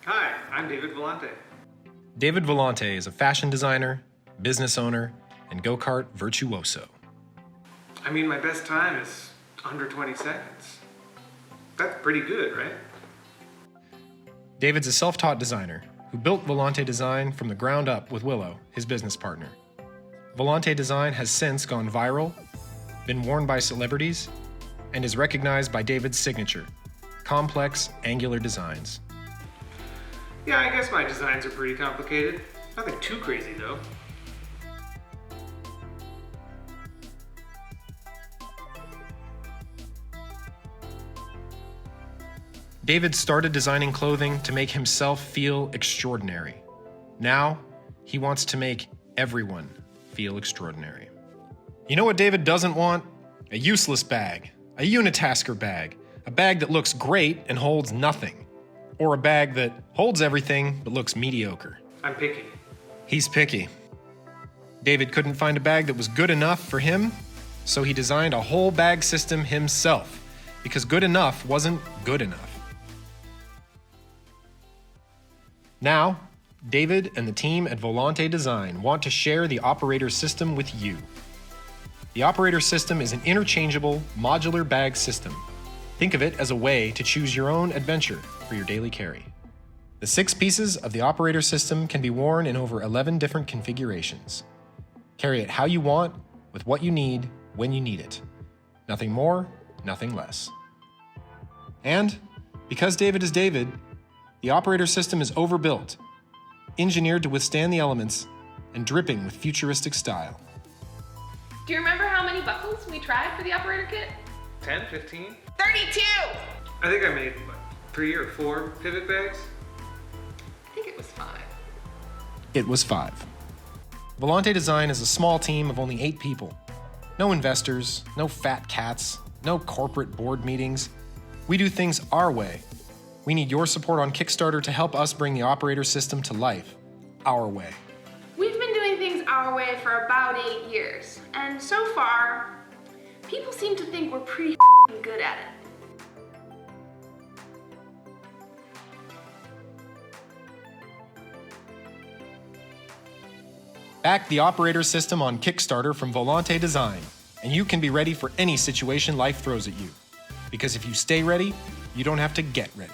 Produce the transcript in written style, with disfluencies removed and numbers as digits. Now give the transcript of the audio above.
Hi, I'm David Volante. David Volante is a fashion designer, business owner, and go-kart virtuoso. I mean, my best time is under 20 seconds. That's pretty good, right? David's a self-taught designer who built Volante Design from the ground up with Willow, his business partner. Volante Design has since gone viral, been worn by celebrities, and is recognized by David's signature, complex, angular designs. Yeah, I guess my designs are pretty complicated. Nothing too crazy, though. David started designing clothing to make himself feel extraordinary. Now, he wants to make everyone feel extraordinary. You know what David doesn't want? A useless bag, a unitasker bag, a bag that looks great and holds nothing, or a bag that holds everything but looks mediocre. I'm picky. He's picky. David couldn't find a bag that was good enough for him, so he designed a whole bag system himself, because good enough wasn't good enough. Now, David and the team at Volante Design want to share the operator system with you. The operator system is an interchangeable, modular bag system. Think of it as a way to choose your own adventure for your daily carry. The 6 pieces of the operator system can be worn in over 11 different configurations. Carry it how you want, with what you need, when you need it. Nothing more, nothing less. And, because David is David, the operator system is overbuilt, engineered to withstand the elements, and dripping with futuristic style. Do you remember how many buckles we tried for the operator kit? 10, 15? 32! I think I made, 3 or 4 pivot bags? I think it was 5. It was 5. Volante Design is a small team of only 8 people. No investors, no fat cats, no corporate board meetings. We do things our way. We need your support on Kickstarter to help us bring the operator system to life, our way. We've been doing things our way for about 8 years, and so far, people seem to think we're pretty good at it. Back the operator system on Kickstarter from Volante Design, and you can be ready for any situation life throws at you. Because if you stay ready, you don't have to get ready.